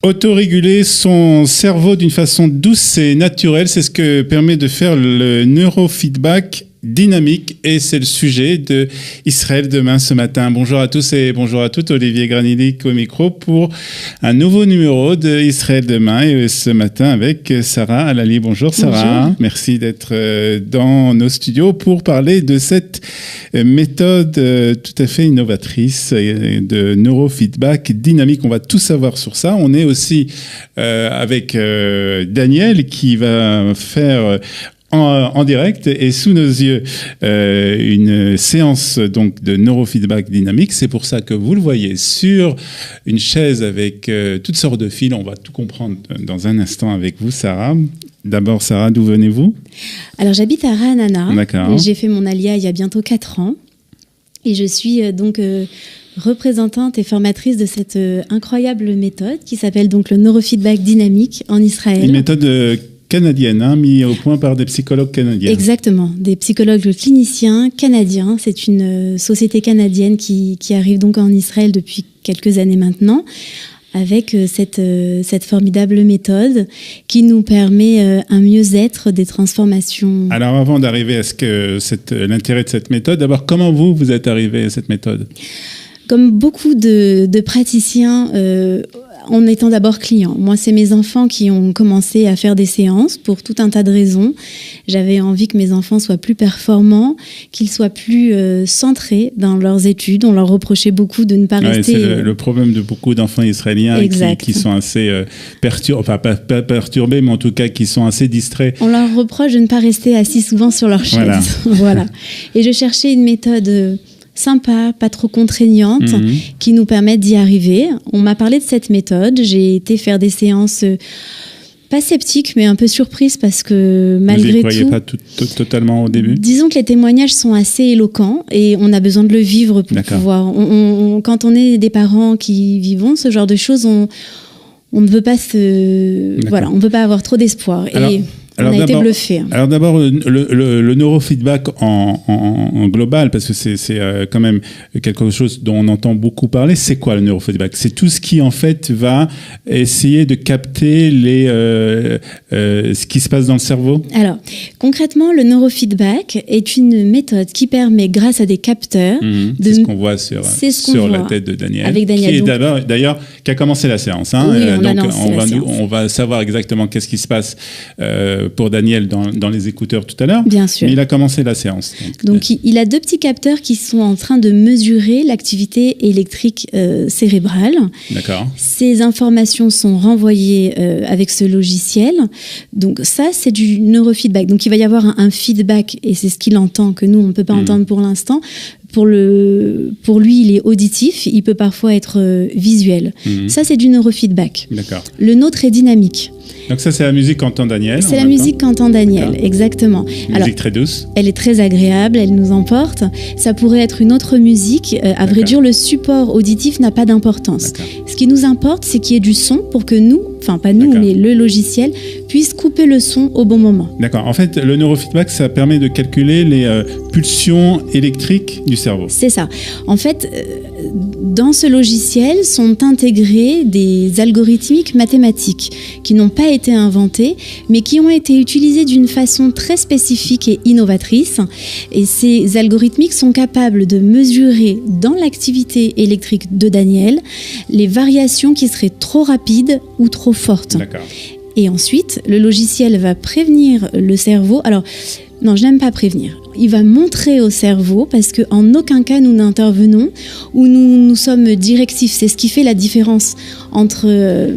Autoréguler son cerveau d'une façon douce et naturelle, c'est ce que permet de faire le neurofeedback dynamique et c'est le sujet de Israël demain ce matin. Bonjour à tous et bonjour à toutes. Olivier Granilic au micro pour un nouveau numéro de Israël demain et ce matin avec Sarah Alali. Bonjour Sarah. Bonjour. Merci d'être dans nos studios pour parler de cette méthode tout à fait innovatrice de neurofeedback dynamique. On va tout savoir sur ça. On est aussi avec Daniel qui va faire en direct et sous nos yeux une séance donc de neurofeedback dynamique. C'est pour ça que vous le voyez sur une chaise avec toutes sortes de fils. On va tout comprendre dans un instant avec vous, Sarah. D'abord, Sarah, d'où venez-vous ? Alors, j'habite à Ra'anana. D'accord. J'ai fait mon alia il y a bientôt 4 ans. Et je suis donc représentante et formatrice de cette incroyable méthode qui s'appelle donc le neurofeedback dynamique en Israël. Une méthode canadienne, mise au point par des psychologues canadiens. Exactement, des psychologues cliniciens canadiens. C'est une société canadienne qui arrive donc en Israël depuis quelques années maintenant, avec cette formidable méthode qui nous permet un mieux-être, des transformations. Alors avant d'arriver à l'intérêt de cette méthode, d'abord comment vous êtes arrivé à cette méthode ? Comme beaucoup de praticiens, en étant d'abord client. Moi, c'est mes enfants qui ont commencé à faire des séances pour tout un tas de raisons. J'avais envie que mes enfants soient plus performants, qu'ils soient plus centrés dans leurs études. On leur reprochait beaucoup de ne pas rester... C'est le problème de beaucoup d'enfants israéliens qui sont assez perturbés, enfin pas perturbés, mais en tout cas qui sont assez distraits. On leur reproche de ne pas rester assis souvent sur leur chaise. Voilà. Et je cherchais une méthode sympa, pas trop contraignante, qui nous permettent d'y arriver. On m'a parlé de cette méthode. J'ai été faire des séances pas sceptiques, mais un peu surprise parce que malgré tout... Vous n'y croyez pas totalement au début ? Disons que les témoignages sont assez éloquents et on a besoin de le vivre pour pouvoir... quand on est des parents qui vivons ce genre de choses, on ne veut pas on ne peut pas avoir trop d'espoir. On a été bluffé. Alors d'abord, le neurofeedback en global, parce que c'est quand même quelque chose dont on entend beaucoup parler. C'est quoi le neurofeedback ? C'est tout ce qui en fait va essayer de capter ce qui se passe dans le cerveau ? Alors concrètement, le neurofeedback est une méthode qui permet, grâce à des capteurs... C'est ce qu'on voit sur la tête de Daniel. Avec Daniel. Qui est d'ailleurs qui a commencé la séance. Hein, oui, on va savoir exactement qu'est-ce qui se passe pour Daniel dans les écouteurs tout à l'heure. Bien sûr. Mais il a commencé la séance. Donc il a 2 petits capteurs qui sont en train de mesurer l'activité électrique cérébrale. D'accord. Ces informations sont renvoyées avec ce logiciel. Donc ça, c'est du neurofeedback. Donc il va y avoir un feedback, et c'est ce qu'il entend, que nous, on ne peut pas entendre pour l'instant. Pour lui, il est auditif, il peut parfois être visuel. Ça, c'est du neurofeedback. D'accord. Le nôtre est dynamique. Donc ça, c'est la musique qu'entend Daniel. C'est la musique qu'entend Daniel, exactement. Une musique très douce. Elle est très agréable, elle nous emporte. Ça pourrait être une autre musique. À vrai dire, le support auditif n'a pas d'importance. Ce qui nous importe, c'est qu'il y ait du son pour que nous, enfin pas nous, mais le logiciel, puisse couper le son au bon moment. D'accord. En fait, le neurofeedback, ça permet de calculer les pulsions électriques du cerveau. C'est ça. En fait, dans ce logiciel sont intégrés des algorithmiques mathématiques qui n'ont pas été inventés, mais qui ont été utilisés d'une façon très spécifique et innovatrice. Et ces algorithmiques sont capables de mesurer dans l'activité électrique de Daniel les variations qui seraient trop rapides ou trop fortes. D'accord. Et ensuite, le logiciel va prévenir le cerveau. Alors, non, je n'aime pas prévenir. Il va montrer au cerveau, parce qu'en aucun cas nous n'intervenons ou nous sommes directifs. C'est ce qui fait la différence entre...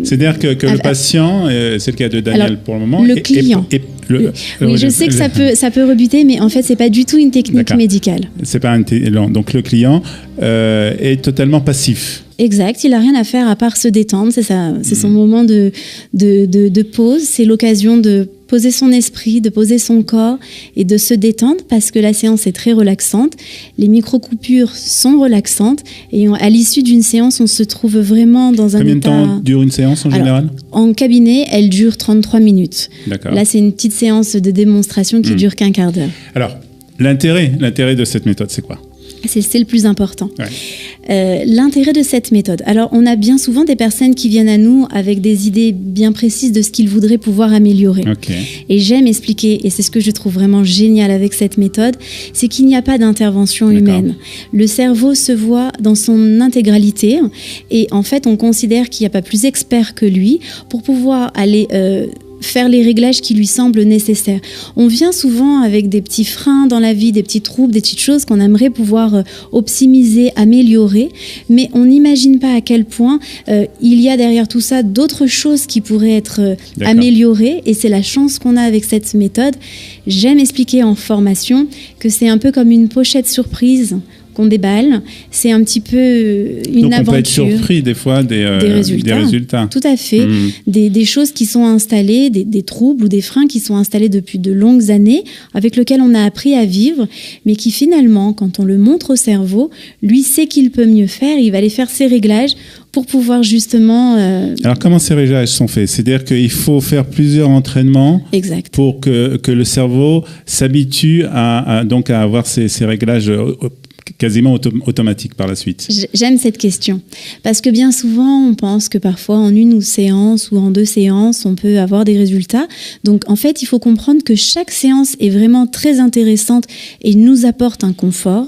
C'est-à-dire que le patient, c'est le cas de Daniel pour le moment... Le client. Oui, je sais que ça peut rebuter, mais en fait, c'est pas du tout une technique médicale. C'est pas donc le client est totalement passif. Exact, il n'a rien à faire à part se détendre. C'est son moment de pause. C'est l'occasion de poser son esprit, de poser son corps et de se détendre parce que la séance est très relaxante. Les micro-coupures sont relaxantes et à l'issue d'une séance, on se trouve vraiment dans un état... Combien de temps dure une séance en général ? En cabinet, elle dure 33 minutes. D'accord. Là, c'est une petite séance de démonstration qui dure qu'1 quart d'heure. Alors, l'intérêt de cette méthode, c'est quoi ? C'est le plus important. Ouais. L'intérêt de cette méthode. Alors, on a bien souvent des personnes qui viennent à nous avec des idées bien précises de ce qu'ils voudraient pouvoir améliorer. Okay. Et j'aime expliquer, et c'est ce que je trouve vraiment génial avec cette méthode, c'est qu'il n'y a pas d'intervention humaine. Le cerveau se voit dans son intégralité et en fait, on considère qu'il n'y a pas plus expert que lui pour pouvoir aller faire les réglages qui lui semblent nécessaires. On vient souvent avec des petits freins dans la vie, des petits troubles, des petites choses qu'on aimerait pouvoir optimiser, améliorer, mais on n'imagine pas à quel point il y a derrière tout ça d'autres choses qui pourraient être améliorées, et c'est la chance qu'on a avec cette méthode. J'aime expliquer en formation que c'est un peu comme une pochette surprise qu'on déballe, c'est un petit peu une aventure. Donc on peut être surpris des fois des résultats. Tout à fait. Des choses qui sont installées, des troubles ou des freins qui sont installés depuis de longues années, avec lesquels on a appris à vivre, mais qui finalement, quand on le montre au cerveau, lui sait qu'il peut mieux faire, il va aller faire ses réglages pour pouvoir justement... Alors comment ces réglages sont faits? C'est-à-dire qu'il faut faire plusieurs entraînements pour que le cerveau s'habitue à avoir ces réglages quasiment automatique par la suite. J'aime cette question parce que bien souvent on pense que parfois en une séance ou en 2 séances on peut avoir des résultats. Donc en fait il faut comprendre que chaque séance est vraiment très intéressante et nous apporte un confort,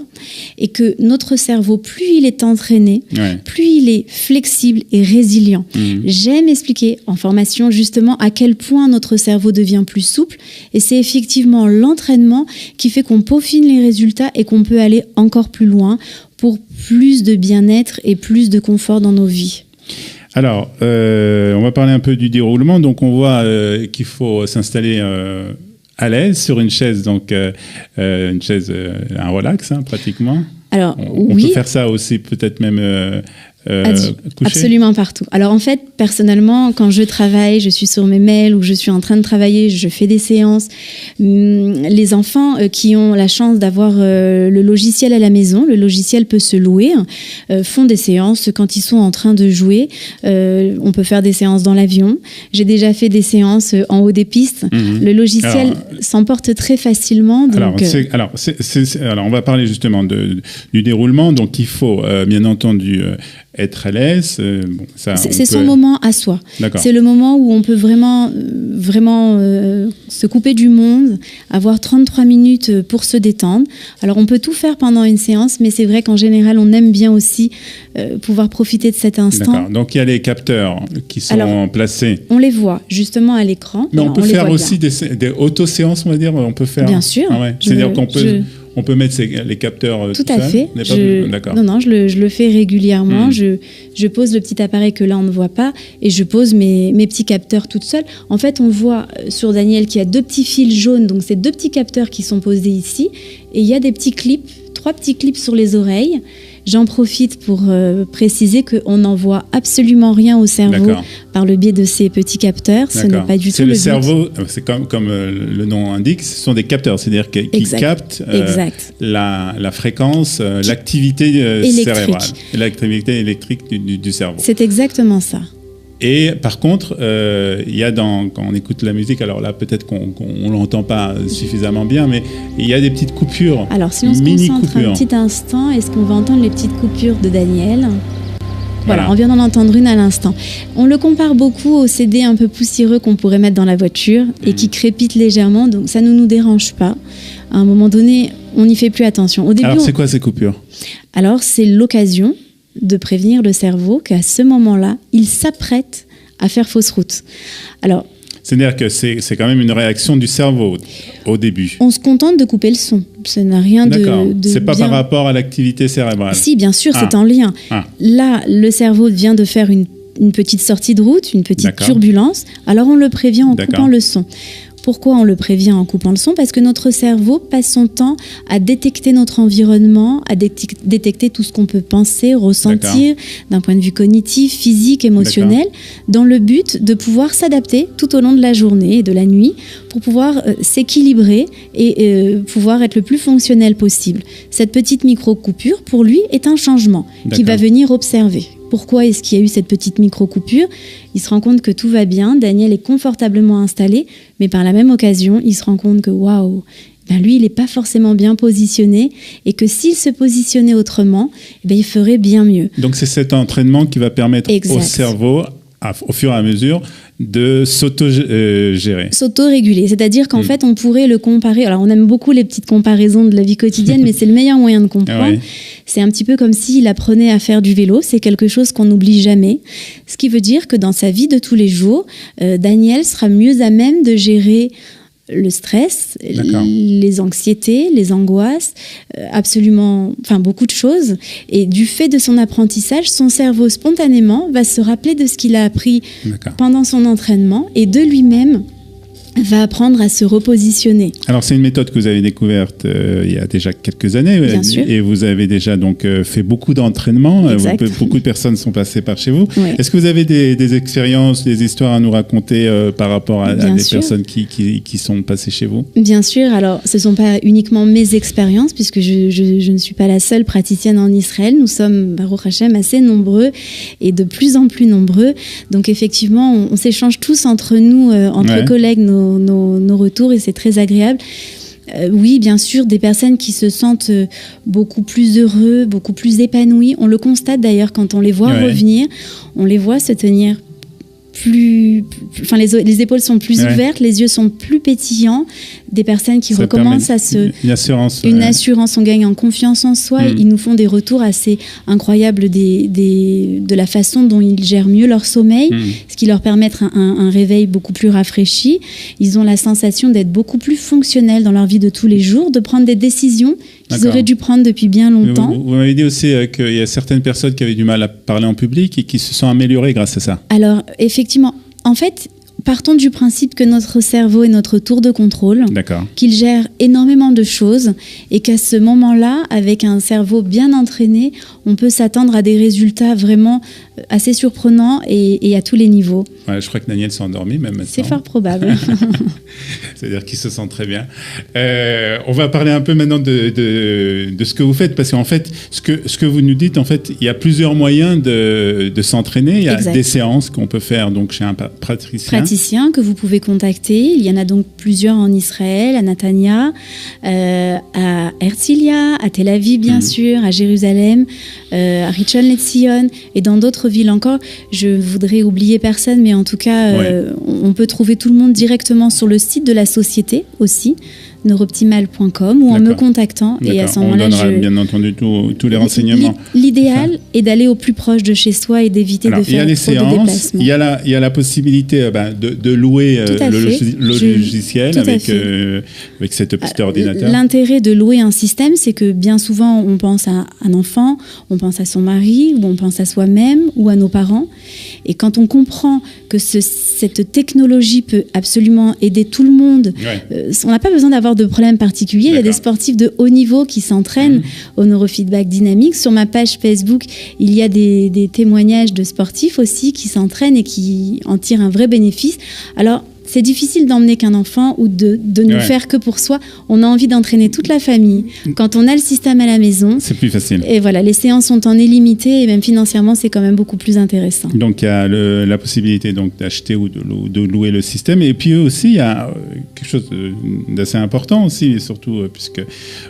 et que notre cerveau, plus il est entraîné, plus il est flexible et résilient. J'aime expliquer en formation justement à quel point notre cerveau devient plus souple, et c'est effectivement l'entraînement qui fait qu'on peaufine les résultats et qu'on peut aller encore plus loin pour plus de bien-être et plus de confort dans nos vies. Alors, on va parler un peu du déroulement. Donc, on voit qu'il faut s'installer à l'aise sur une chaise, donc une chaise, un relax pratiquement. Alors, on peut faire ça aussi, peut-être même couché. Absolument partout. Alors en fait, personnellement, quand je travaille, je suis sur mes mails ou je suis en train de travailler, je fais des séances. Les enfants qui ont la chance d'avoir le logiciel à la maison, le logiciel peut se louer, font des séances quand ils sont en train de jouer. On peut faire des séances dans l'avion. J'ai déjà fait des séances en haut des pistes. Le logiciel s'emporte très facilement. Donc, alors, on va parler justement du déroulement. Donc il faut bien entendu être à l'aise. C'est son moment à soi. C'est le moment où on peut vraiment se couper du monde, avoir 33 minutes pour se détendre. Alors on peut tout faire pendant une séance, mais c'est vrai qu'en général on aime bien aussi pouvoir profiter de cet instant. D'accord. Donc il y a les capteurs qui sont placés. On les voit justement à l'écran. Mais on peut faire aussi des auto-séances, on va dire. On peut faire. Bien sûr. C'est-à-dire qu'on peut. On peut mettre les capteurs tout à fait. D'accord. Non, je le fais régulièrement. Je pose le petit appareil que là on ne voit pas et je pose mes petits capteurs toute seule. En fait, on voit sur Daniel qu'il y a 2 petits fils jaunes, donc c'est 2 petits capteurs qui sont posés ici, et il y a des petits clips, 3 petits clips sur les oreilles. J'en profite pour préciser qu'on n'envoie absolument rien au cerveau par le biais de ces petits capteurs. Ce n'est pas du tout le but. Cerveau, c'est comme le nom indique, ce sont des capteurs, c'est-à-dire qu'ils captent la fréquence, l'activité cérébrale, l'activité électrique du cerveau. C'est exactement ça. Et par contre, il y a quand on écoute la musique, alors là peut-être qu'on l'entend pas suffisamment bien, mais il y a des petites coupures. Alors si on se concentre un petit instant, est-ce qu'on va entendre les petites coupures de Daniel ? Voilà, on vient d'en entendre une à l'instant. On le compare beaucoup au CD un peu poussiéreux qu'on pourrait mettre dans la voiture et qui crépite légèrement, donc ça ne nous dérange pas. À un moment donné, on n'y fait plus attention. Au début, alors c'est quoi ces coupures ? Alors c'est l'occasion de prévenir le cerveau qu'à ce moment-là, il s'apprête à faire fausse route. Alors, c'est-à-dire que c'est quand même une réaction du cerveau au début. On se contente de couper le son. Ça n'a rien de c'est pas par rapport à l'activité cérébrale. Si, bien sûr, c'est en lien. Là, le cerveau vient de faire une petite sortie de route, une petite turbulence. Alors, on le prévient en coupant le son. Pourquoi on le prévient en coupant le son ? Parce que notre cerveau passe son temps à détecter notre environnement, à détecter tout ce qu'on peut penser, ressentir, d'un point de vue cognitif, physique, émotionnel, dans le but de pouvoir s'adapter tout au long de la journée et de la nuit pour pouvoir s'équilibrer et pouvoir être le plus fonctionnel possible. Cette petite micro-coupure, pour lui, est un changement qu'il va venir observer. Pourquoi est-ce qu'il y a eu cette petite micro-coupure ? Il se rend compte que tout va bien, Daniel est confortablement installé, mais par la même occasion, il se rend compte que waouh, ben lui, il n'est pas forcément bien positionné et que s'il se positionnait autrement, ben il ferait bien mieux. Donc c'est cet entraînement qui va permettre au cerveau, au fur et à mesure, de s'auto-gérer. S'auto-réguler. C'est-à-dire qu'en fait, on pourrait le comparer. Alors, on aime beaucoup les petites comparaisons de la vie quotidienne, mais c'est le meilleur moyen de comprendre. Ouais. C'est un petit peu comme s'il apprenait à faire du vélo. C'est quelque chose qu'on n'oublie jamais. Ce qui veut dire que dans sa vie de tous les jours, Daniel sera mieux à même de gérer le stress, les anxiétés, les angoisses, beaucoup de choses. Et du fait de son apprentissage, son cerveau spontanément va se rappeler de ce qu'il a appris pendant son entraînement et de lui-même va apprendre à se repositionner. Alors, c'est une méthode que vous avez découverte il y a déjà quelques années. Bien sûr. Et vous avez déjà donc fait beaucoup d'entraînements. Beaucoup de personnes sont passées par chez vous. Oui. Est-ce que vous avez des expériences, des histoires à nous raconter par rapport à des personnes qui sont passées chez vous? Bien sûr. Alors, ce ne sont pas uniquement mes expériences, puisque je ne suis pas la seule praticienne en Israël. Nous sommes, Baruch Hashem, assez nombreux et de plus en plus nombreux. Donc, effectivement, on s'échange tous entre nous, entre collègues, nos retours, et c'est très agréable. Oui, bien sûr, des personnes qui se sentent beaucoup plus heureux, beaucoup plus épanouis. On le constate d'ailleurs quand on les voit revenir, on les voit se tenir les épaules sont plus ouvertes, les yeux sont plus pétillants, des personnes qui recommencent à une assurance. On gagne en confiance en soi. Ils nous font des retours assez incroyables de la façon dont ils gèrent mieux leur sommeil, ce qui leur permet un réveil beaucoup plus rafraîchi. Ils ont la sensation d'être beaucoup plus fonctionnels dans leur vie de tous les jours, de prendre des décisions qu'ils auraient dû prendre depuis bien longtemps. Vous m'avez dit aussi qu'il y a certaines personnes qui avaient du mal à parler en public et qui se sont améliorées grâce à ça. Alors, effectivement, en fait, partons du principe que notre cerveau est notre tour de contrôle, qu'il gère énormément de choses et qu'à ce moment-là, avec un cerveau bien entraîné, on peut s'attendre à des résultats vraiment assez surprenants et à tous les niveaux. Ouais, je crois que Daniel s'est endormi même maintenant. C'est fort probable. C'est-à-dire qu'il se sent très bien. On va parler un peu maintenant de ce que vous faites, parce qu'en fait, ce que vous nous dites, en fait, il y a plusieurs moyens de s'entraîner. Il y a des séances qu'on peut faire donc chez un praticien que vous pouvez contacter. Il y en a donc plusieurs en Israël, à Natania, à Herzliya, à Tel Aviv bien sûr, à Jérusalem, à Rishon LeZion et dans d'autres villes encore. Je voudrais oublier personne, mais en tout cas, on peut trouver tout le monde directement sur le site de la société aussi, neurooptimal.com, ou en me contactant. Et à ce moment-là, on donnera bien entendu tous les renseignements. L'idéal est d'aller au plus proche de chez soi et d'éviter de faire trop de déplacements. Il y a la possibilité de louer le logiciel avec cet petit ordinateur. L'intérêt de louer un système, c'est que bien souvent, on pense à un enfant, on pense à son mari, ou on pense à soi-même, ou à nos parents. Et quand on comprend que cette technologie peut absolument aider tout le monde, on n'a pas besoin d'avoir de problèmes particuliers. Il y a des sportifs de haut niveau qui s'entraînent au neurofeedback dynamique. Sur ma page Facebook, il y a des témoignages de sportifs aussi qui s'entraînent et qui en tirent un vrai bénéfice. Alors, c'est difficile d'emmener qu'un enfant ou de ne faire que pour soi. On a envie d'entraîner toute la famille. Quand on a le système à la maison, c'est plus facile. Et voilà, les séances sont en illimité et même financièrement, c'est quand même beaucoup plus intéressant. Donc, il y a la possibilité donc, d'acheter ou de louer le système. Et puis aussi, il y a quelque chose d'assez important aussi, surtout puisque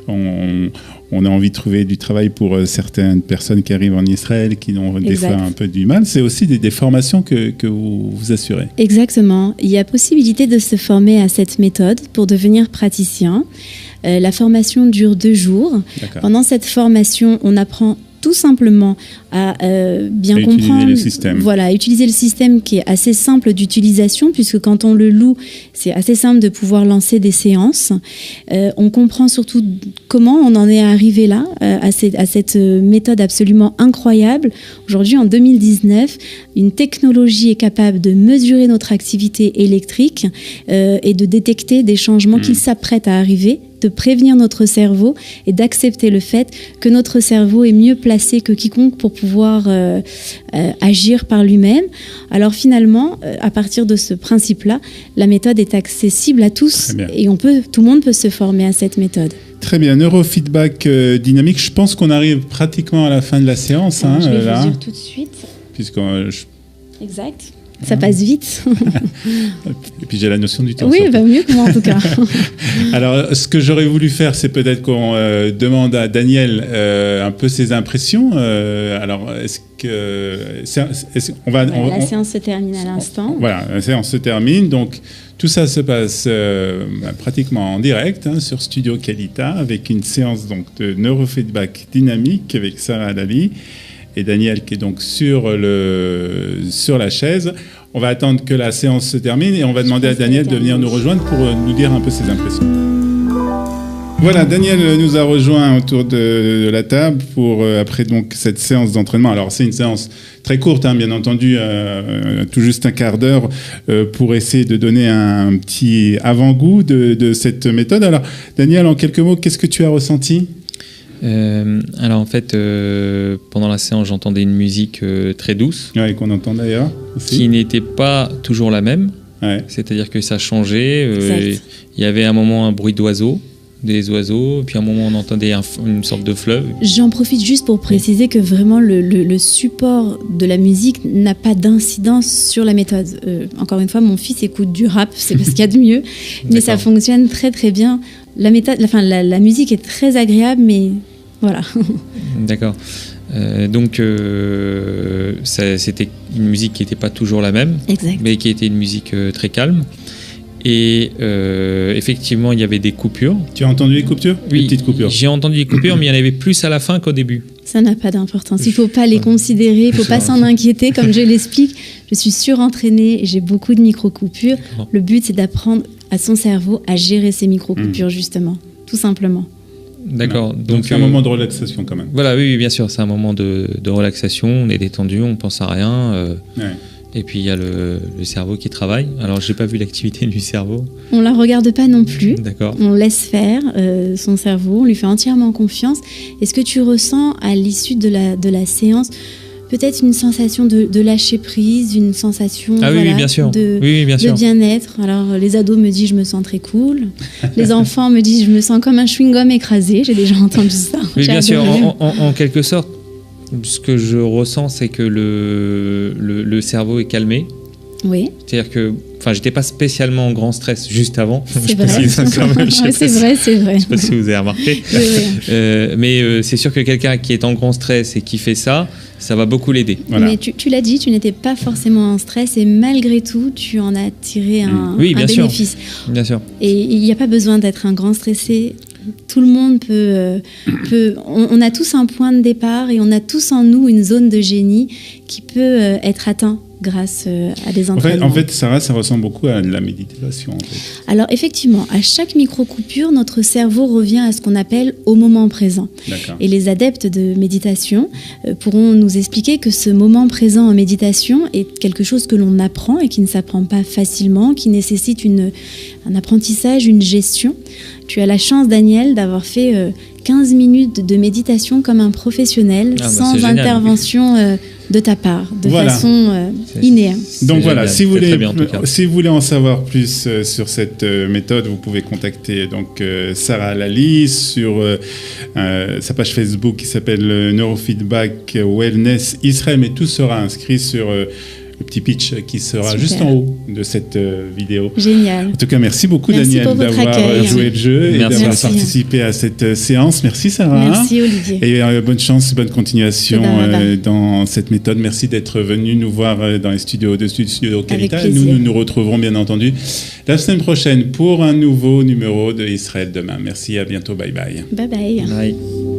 on a envie de trouver du travail pour certaines personnes qui arrivent en Israël, qui ont des fois un peu du mal. C'est aussi des formations que vous assurez. Exactement. Il y a possibilité de se former à cette méthode pour devenir praticien. La formation dure 2 jours. Pendant cette formation, on apprend tout simplement à bien comprendre, utiliser le système qui est assez simple d'utilisation, puisque quand on le loue, c'est assez simple de pouvoir lancer des séances. On comprend surtout comment on en est arrivé là, à cette méthode absolument incroyable. Aujourd'hui, en 2019, une technologie est capable de mesurer notre activité électrique et de détecter des changements qui s'apprêtent à arriver, de prévenir notre cerveau et d'accepter le fait que notre cerveau est mieux placé que quiconque pour pouvoir agir par lui-même. Alors finalement, à partir de ce principe-là, la méthode est accessible à tous et tout le monde peut se former à cette méthode. Très bien, neurofeedback dynamique. Je pense qu'on arrive pratiquement à la fin de la séance. Je vais vous dire tout de suite. Puisqu'on Exact. Ça passe vite. Et puis j'ai la notion du temps. Oui, mieux que moi en tout cas. Alors, ce que j'aurais voulu faire, c'est peut-être qu'on demande à Daniel un peu ses impressions. Alors, est-ce que... La séance se termine à l'instant. Voilà, la séance se termine. Donc, tout ça se passe pratiquement en direct sur Studio Qualita avec une séance donc, de neurofeedback dynamique avec Sarah Lali et Daniel qui est donc sur la chaise. On va attendre que la séance se termine et on va demander à Daniel de venir nous rejoindre pour nous dire un peu ses impressions. Voilà, Daniel nous a rejoint autour de la table pour, après donc, cette séance d'entraînement. Alors, c'est une séance très courte, bien entendu, tout juste un quart d'heure, pour essayer de donner un petit avant-goût de cette méthode. Alors, Daniel, en quelques mots, qu'est-ce que tu as ressenti ? Alors en fait, pendant la séance, j'entendais une musique très douce, qu'on entend d'ailleurs aussi. Qui n'était pas toujours la même. Ouais. C'est-à-dire que ça changeait. Il y avait un moment un bruit des oiseaux, puis à un moment on entendait une sorte de fleuve. J'en profite juste pour préciser que vraiment le support de la musique n'a pas d'incidence sur la méthode. Encore une fois, mon fils écoute du rap, c'est parce qu'il y a de mieux, mais ça fonctionne très très bien. La méthode, la musique est très agréable, mais voilà. D'accord. Donc c'était une musique qui n'était pas toujours la même, exact. Mais qui était une musique très calme. Et effectivement, il y avait des coupures. Tu as entendu les coupures ? Oui, des petites coupures. J'ai entendu les coupures, mais il y en avait plus à la fin qu'au début. Ça n'a pas d'importance. Il ne faut pas les considérer, il ne faut pas s'en inquiéter, comme je l'explique. Je suis surentraînée et j'ai beaucoup de micro-coupures. Le but, c'est d'apprendre à son cerveau à gérer ces micro-coupures, justement, tout simplement. D'accord. Donc c'est un moment de relaxation quand même. Voilà, oui, bien sûr, c'est un moment de relaxation. On est détendu, on ne pense à rien. Et puis il y a le cerveau qui travaille. Alors j'ai pas vu l'activité du cerveau. On la regarde pas non plus. D'accord. On laisse faire son cerveau, on lui fait entièrement confiance. Est-ce que tu ressens à l'issue de la séance peut-être une sensation de lâcher prise, une sensation oui, bien sûr. de bien-être? Alors les ados me disent je me sens très cool. Les enfants me disent je me sens comme un chewing-gum écrasé. J'ai déjà entendu ça. Oui, bien sûr. En quelque sorte, ce que je ressens, c'est que le cerveau est calmé. Oui. C'est-à-dire que, j'étais pas spécialement en grand stress juste avant. C'est vrai. C'est vrai. Je sais pas si vous avez remarqué. Mais c'est sûr que quelqu'un qui est en grand stress et qui fait ça va beaucoup l'aider. Voilà. Mais tu l'as dit, tu n'étais pas forcément en stress et malgré tout, tu en as tiré un bénéfice. Bien sûr. Et il n'y a pas besoin d'être un grand stressé. Tout le monde peut on a tous un point de départ et on a tous en nous une zone de génie qui peut être atteint grâce à des entraînements. En fait, Sarah, ça ressemble beaucoup à de la méditation. En fait. Alors effectivement, à chaque micro-coupure, notre cerveau revient à ce qu'on appelle au moment présent. D'accord. Et les adeptes de méditation pourront nous expliquer que ce moment présent en méditation est quelque chose que l'on apprend et qui ne s'apprend pas facilement, qui nécessite un apprentissage, une gestion. Tu as la chance, Daniel, d'avoir fait 15 minutes de méditation comme un professionnel, sans intervention de ta part, de façon innée. Donc voilà, si vous voulez en savoir plus sur cette méthode, vous pouvez contacter donc Sarah Lali sur sa page Facebook qui s'appelle Neurofeedback Wellness Israël, mais tout sera inscrit sur le petit pitch qui sera juste en haut de cette vidéo. Génial. En tout cas, merci beaucoup Daniel d'avoir joué le jeu et d'avoir participé à cette séance. Merci Sarah. Merci Olivier. Et bonne chance, bonne continuation dans cette méthode. Merci d'être venu nous voir dans les studios de Studio Qualita. Nous nous retrouverons bien entendu la semaine prochaine pour un nouveau numéro de Israël demain. Merci, à bientôt. Bye bye. Bye bye. Bye.